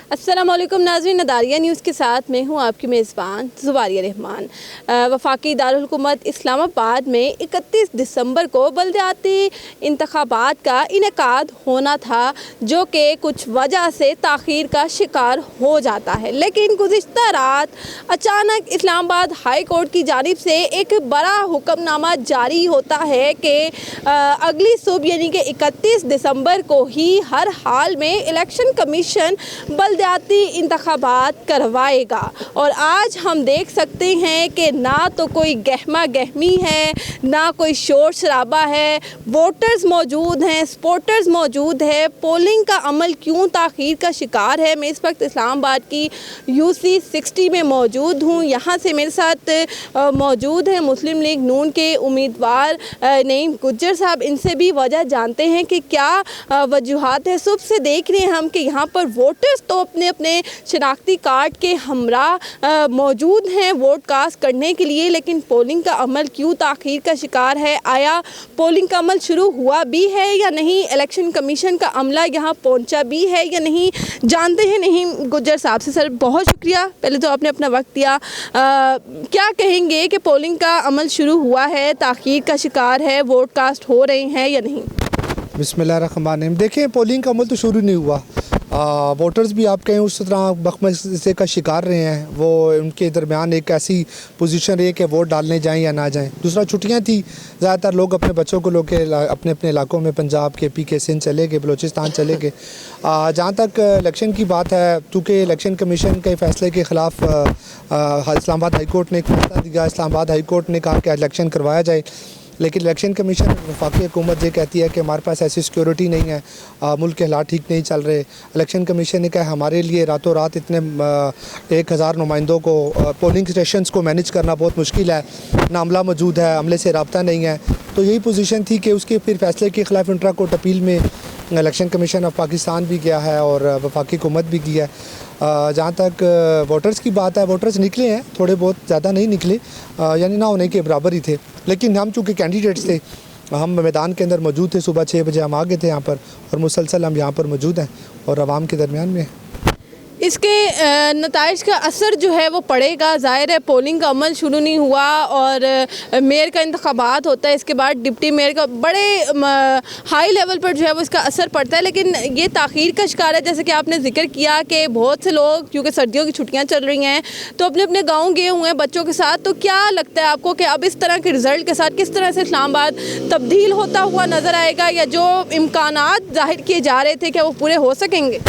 अस्सलाम वालेकुम नाज़रीन, नदारिया न्यूज़ के साथ मैं हूँ आपकी मेज़बान ज़ुबारिया रहमान। वफाकी दारुल हुकूमत इस्लामाबाद में 31 दिसंबर को बलदियाती इंतखाबात का इनेकाद होना था, जो कि कुछ वजह से ताख़ीर का शिकार हो जाता है। लेकिन गुज़िश्ता रात अचानक इस्लामाबाद हाई कोर्ट की जानिब से एक बड़ा हुक्मनामा जारी होता है कि अगली सुबह यानी कि 31 दिसंबर को ही हर हाल में इलेक्शन कमीशन बलदियाती इंतखाबात करवाएगा। और आज हम देख सकते हैं कि ना तो कोई गहमा गहमी है, ना कोई शोर शराबा है, वोटर्स मौजूद हैं, सपोर्टर्स मौजूद है। पोलिंग का अमल क्यों ताख़ीर का शिकार है? मैं इस वक्त इस्लामाबाद की UC 60 में मौजूद हूँ। यहाँ से मेरे साथ मौजूद है मुस्लिम लीग नून के उम्मीदवार नईम गुज्जर साहब। इनसे भी वजह जानते हैं कि क्या वजूहात है। सुबह से देख रहे हैं हम कि यहाँ पर वोटर्स तो अपने अपने शनाख्ती कार्ड के हमरा मौजूद हैं वोट कास्ट करने के लिए, लेकिन पोलिंग का अमल क्यों ताख़ीर का शिकार है? आया पोलिंग का अमल शुरू हुआ भी है या नहीं? इलेक्शन कमीशन का अमला यहाँ पहुँचा भी है या नहीं? जानते हैं नहीं गुज्जर साहब से। सर बहुत शुक्रिया, पहले तो आपने अपना वक्त दिया। क्या कहेंगे कि पोलिंग का अमल शुरू हुआ है, ताख़ीर का शिकार है, वोट कास्ट हो रहे हैं या नहीं? बिस्मिल्लाहिर्रहमानिर्रहीम। देखिए, पोलिंग का अमल तो शुरू नहीं हुआ। वोटर्स भी आप कहें उस तरह बखमसे का शिकार रहे हैं। वो उनके दरमियान एक ऐसी पोजीशन रही है कि वोट डालने जाएं या ना जाएं। दूसरा, छुट्टियां थी, ज़्यादातर लोग अपने बच्चों को लोग अपने अपने इलाकों में पंजाब के पी के सिंध चले गए, बलूचिस्तान चले गए। जहाँ तक इलेक्शन की बात है, चूँकि इलेक्शन कमीशन के फ़ैसले के ख़िलाफ़ इस्लामाबाद हाई कोर्ट ने एक फैसला दिया। इस्लामाबाद हाई कोर्ट ने कहा कि इलेक्शन करवाया जाए, लेकिन इलेक्शन कमीशन वफाकी हुकूमत ये कहती है कि हमारे पास ऐसी सिक्योरिटी नहीं है, मुल्क के हालात ठीक नहीं चल रहे। इलेक्शन कमीशन ने कहा हमारे लिए रातों रात इतने 1000 नुमाइंदों को पोलिंग स्टेशंस को मैनेज करना बहुत मुश्किल है, ना अमला मौजूद है, अमले से रब्ता नहीं है। तो यही पोजीशन थी कि उसके फिर फैसले के ख़िलाफ़ इंट्रा कोर्ट अपील में इलेक्शन कमीशन ऑफ पाकिस्तान भी गया है और वफाकी हुकूमत भी की है। जहाँ तक वोटर्स की बात है, वोटर्स निकले हैं, थोड़े बहुत, ज़्यादा नहीं निकले, यानी ना होने के बराबर ही थे। लेकिन हम चूँकि कैंडिडेट्स थे, हम मैदान के अंदर मौजूद थे। सुबह 6 बजे हम आ गए थे यहाँ पर और मुसलसल हम यहाँ पर मौजूद हैं और आवाम के दरमियान में। इसके नताइज का असर जो है वो पड़ेगा। ज़ाहिर है पोलिंग का अमल शुरू नहीं हुआ और मेयर का इंतखाबात होता है, इसके बाद डिप्टी मेयर का बड़े हाई लेवल पर जो है वो इसका असर पड़ता है। लेकिन ये ताख़ीर का शिकार है, जैसे कि आपने जिक्र किया कि बहुत से लोग क्योंकि सर्दियों की छुट्टियां चल रही हैं तो अपने अपने गाँव गए हुए हैं बच्चों के साथ। तो क्या लगता है आपको कि अब इस तरह के रिज़ल्ट के साथ किस तरह से इस्लामाबाद तब्दील होता हुआ नज़र आएगा, या जो इम्कानात जाहिर किए जा रहे थे क्या वो पूरे हो सकेंगे?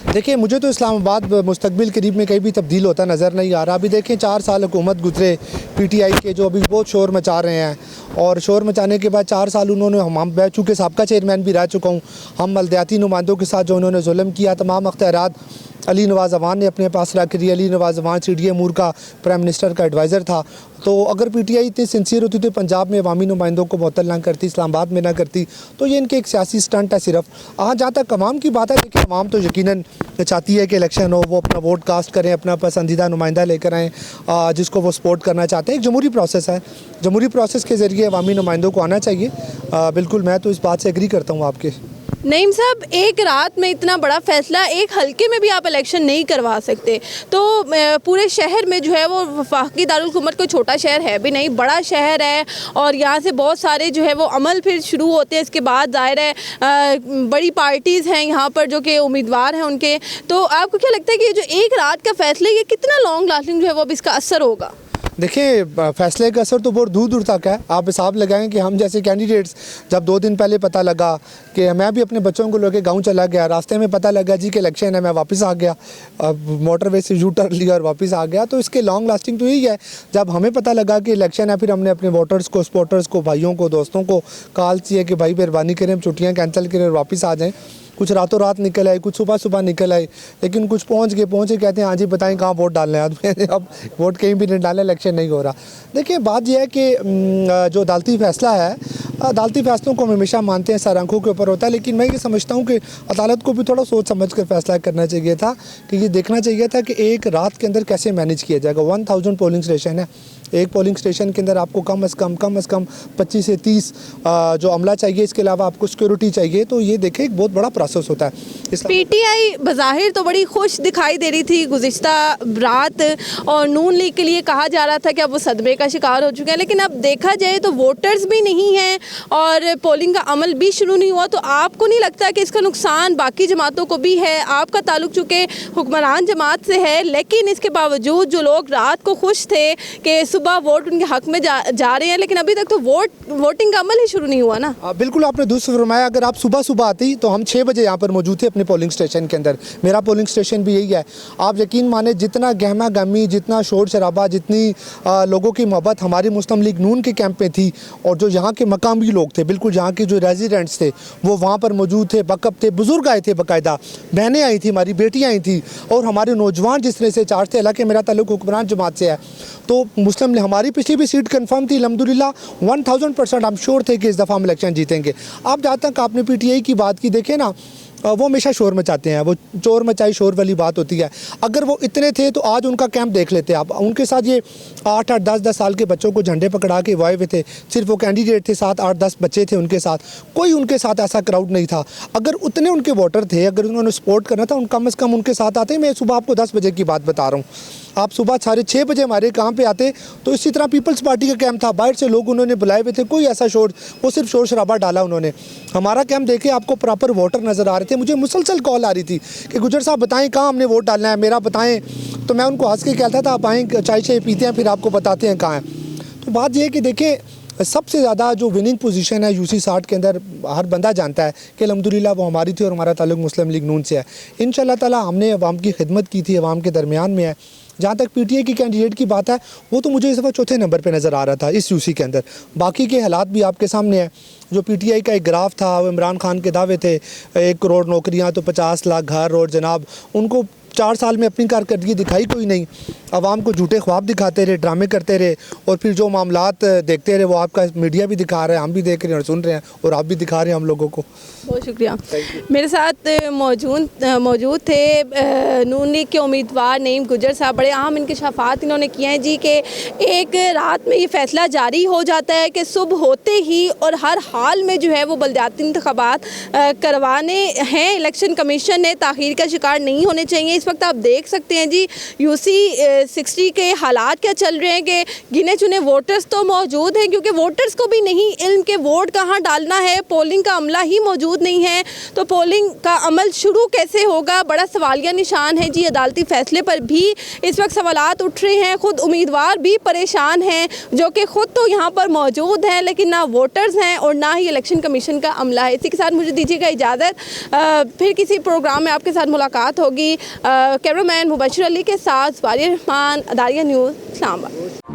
देखिए, मुझे तो इस्लामाबाद मुस्तकबिल करीब में कहीं भी तब्दील होता नज़र नहीं आ रहा। अभी देखें, 4 साल हुकूमत गुजरे PTI के, जो अभी बहुत शोर मचा रहे हैं, और शोर मचाने के बाद 4 साल उन्होंने हम चूँकि साबका चेयरमैन भी रह चुका हूँ, हम बलदियाती नुमाइंदों के साथ जो उन्होंने जुल्म किया, तमाम अख्तियारात अली नवाज़ अवान ने अपने पास रख रही। अली नवाज़ अवान CDA मूर का प्राइम मिनिस्टर का एडवाइज़र था। तो अगर PTI इतनी सिंसियर होती तो पंजाब में अवामी नुमाइंदों को मुअत्तल ना करती, इस्लामाबाद में ना करती। तो ये इनके एक सियासी स्टंट है सिर्फ। जहाँ तक अवाम की बात है, देखिए अवाम तो यकीनन चाहती है कि इलेक्शन हो, वो अपना वोट कास्ट करें, अपना पसंदीदा नुमाइंदा लेकर आएँ जिसको वो सपोर्ट करना चाहते हैं। एक जमहूरी प्रोसेस है, जमहूरी प्रोसेस के ज़रिए अवामी नुमाइंदों को आना चाहिए। बिल्कुल, मैं तो इस बात से एग्री करता हूँ आपके। नईम साहब, एक रात में इतना बड़ा फैसला, एक हल्के में भी आप इलेक्शन नहीं करवा सकते, तो पूरे शहर में जो है वो वफाकी दारुल हुकूमत कोई छोटा शहर है भी नहीं, बड़ा शहर है, और यहाँ से बहुत सारे जो है वो अमल फिर शुरू होते हैं। इसके बाद ज़ाहिर है बड़ी पार्टीज़ हैं यहाँ पर जो कि उम्मीदवार हैं उनके। तो आपको क्या लगता है कि ये जो एक रात का फैसला, ये कितना लॉन्ग लास्टिंग जो है वो अब इसका असर होगा? देखिए, फ़ैसले का असर तो बहुत दूर दूर तक है। आप हिसाब लगाएं कि हम जैसे कैंडिडेट्स, जब 2 दिन पहले पता लगा कि मैं भी अपने बच्चों को लेकर गांव चला गया, रास्ते में पता लगा जी कि इलेक्शन है, मैं वापस आ गया, मोटरवे से यू टर्न लिया और वापस आ गया। तो इसके लॉन्ग लास्टिंग तो यही है, जब हमें पता लगा कि इलेक्शन है, फिर हमने अपने वोटर्स को, सपोर्टर्स को, भाइयों को, दोस्तों को कॉल किए कि भाई मेहरबानी करें, छुट्टियाँ कैंसिल करें और वापस आ जाएँ। कुछ रातों रात निकल आए, कुछ सुबह सुबह निकल आए, लेकिन कुछ पहुँचे कहते हैं हाँ जी बताएं कहाँ वोट डालना है। अब वोट कहीं भी नहीं डालना, इलेक्शन नहीं हो रहा। देखिए, बात यह है कि जो अदालती फ़ैसला है अदालती फैसलों को हम हमेशा मानते हैं, सर आंखों के ऊपर होता है, लेकिन मैं ये समझता हूँ कि अदालत को भी थोड़ा सोच समझ कर फैसला करना चाहिए था कि ये देखना चाहिए था कि एक रात के अंदर कैसे मैनेज किया जाएगा। 1000 पोलिंग स्टेशन है, एक पोलिंग स्टेशन के अंदर आपको कम से कम 25 से 30 जो अमला चाहिए, इसके अलावा आपको सिक्योरिटी चाहिए, तो ये देखें एक बहुत बड़ा प्रोसेस होता है। पीटीआई बज़ाहिर तो बड़ी खुश दिखाई दे रही थी गुज़िश्ता रात, और नून लीग के लिए कहा जा रहा था कि अब वो सदमे का शिकार हो चुके हैं, लेकिन अब देखा जाए तो वोटर्स भी नहीं हैं और पोलिंग का अमल भी शुरू नहीं हुआ। तो आपको नहीं लगता कि इसका नुकसान बाकी जमातों को भी है? आपका ताल्लुक चूँकि हुक्मरान जमात से है, लेकिन इसके बावजूद जो लोग रात को खुश थे कि सुबह वोट उनके हक में जा रहे हैं, लेकिन अभी तक तो वोटिंग का अमल ही शुरू नहीं हुआ ना। बिल्कुल आपने दुरुस्त फरमाया। अगर आप सुबह आती तो हम 6 बजे यहाँ पर मौजूद थे अपने पोलिंग स्टेशन के अंदर। मेरा पोलिंग स्टेशन भी यही है। आप यकीन माने जितना गहमा गहमी, जितना शोर शराबा, जितनी लोगों की मोहब्बत हमारी मुस्लिम लीग नून के कैंप में थी, और जो यहाँ के मकामी लोग थे, बिल्कुल यहाँ के जो रेजिडेंट्स थे वो वहाँ पर मौजूद थे, बकअप थे, बुजुर्ग आए थे, बाकायदा बहनें आई थी, हमारी बेटियाँ आई थी, और हमारे नौजवान जिस तरह से चार्ज थे। हालांकि मेरा ताल्लुक हुक्मरान जमात से है, तो मुस्लिम हमारी पिछली भी सीट कंफर्म थी अल्हम्दुलिल्लाह। 1000% हम श्योर थे कि इस दफ़ा हम इलेक्शन जीतेंगे। अब जहाँ तक आपने पीटीआई की बात की, देखें ना, वो हमेशा शोर मचाते हैं, वो चोर मचाई शोर वाली बात होती है। अगर वो इतने थे तो आज उनका कैंप देख लेते आप। उनके साथ ये 8-8, 10-10 साल के बच्चों को झंडे पकड़ा के वाए हुए थे। सिर्फ वो कैंडिडेट थे, 7-8-10 बच्चे थे उनके साथ, कोई उनके साथ ऐसा क्राउड नहीं था। अगर उतने उनके वोटर थे, अगर उन्होंने सपोर्ट करना था, कम से कम उनके साथ आते। मैं सुबह आपको 10 बजे की बात बता रहा हूँ, आप सुबह 6:30 बजे हमारे काम पे आते तो इसी तरह पीपल्स पार्टी का कैंप था, बाहर से लोग उन्होंने बुलाए हुए थे, कोई ऐसा शोर, वो सिर्फ शोर शराबा डाला उन्होंने। हमारा कैंप देखे आपको प्रॉपर वोटर नज़र आ रहे थे। मुझे मुसलसल कॉल आ रही थी कि गुजर साहब बताएं कहाँ हमने वोट डालना है, मेरा बताएं। तो मैं उनको हंस के कहता था आप आएँ, चाय पीते हैं, फिर आपको बताते हैं कहाँ हैं। तो बात यह है कि देखें, सबसे ज़्यादा जो विनिंग पोजीशन है UC 60 के अंदर हर बंदा जानता है कि अल्हम्दुलिल्लाह वो हमारी थी, और हमारा ताल्लुक मुस्लिम लीग नून से है। इंशाअल्लाह ताला हमने अवाम की खिदमत की थी, अवाम के दरमियान में है। जहाँ तक पीटीआई की कैंडिडेट की बात है, वो तो मुझे इस दफ़ा चौथे नंबर पे नज़र आ रहा था इस UC के अंदर। बाकी के हालात भी आपके सामने है। जो पीटीआई का एक ग्राफ था, वो इमरान खान के दावे थे 1 करोड़ नौकरियाँ, तो 50 लाख घर रोड, जनाब उनको 4 साल में अपनी कारकर्दगी दिखाई कोई नहीं। आवाम को झूठे ख्वाब दिखाते रहे, ड्रामे करते रहे, और फिर जो मामलात देखते रहे वो आपका मीडिया भी दिखा रहा है, हम भी देख रहे हैं और सुन रहे हैं, और आप भी दिखा रहे हैं हम लोगों को। बहुत शुक्रिया। मेरे साथ मौजूद थे नून लीग के उम्मीदवार नईम गुजर साहब। बड़े अहम इंकशाफात इन्होंने किए हैं जी, कि एक रात में ये फैसला जारी हो जाता है कि सुबह होते ही और हर हाल में जो है वो बलदियाती इंतखाबात करवाने हैं। इलेक्शन कमीशन ने ताख़ीर का शिकार नहीं होने चाहिए। इस वक्त आप देख सकते हैं जी UC 60 के हालात क्या चल रहे हैं कि गिने चुने वोटर्स तो मौजूद हैं, क्योंकि वोटर्स को भी नहीं इल्म के वोट कहाँ डालना है, पोलिंग का अमला ही मौजूद नहीं है, तो पोलिंग का अमल शुरू कैसे होगा, बड़ा सवालिया निशान है जी। अदालती फ़ैसले पर भी इस वक्त सवालात उठ रहे हैं, ख़ुद उम्मीदवार भी परेशान हैं, जो कि ख़ुद तो यहाँ पर मौजूद हैं, लेकिन ना वोटर्स हैं और ना ही इलेक्शन कमीशन का अमला है। इसी के साथ मुझे दीजिएगा इजाज़त, फिर किसी प्रोग्राम में आपके साथ मुलाकात होगी। कैमरामैन मुबशिर अली के साथ ज़ुबारिया रहमान, अदारिया न्यूज़, इस्लामाबाद।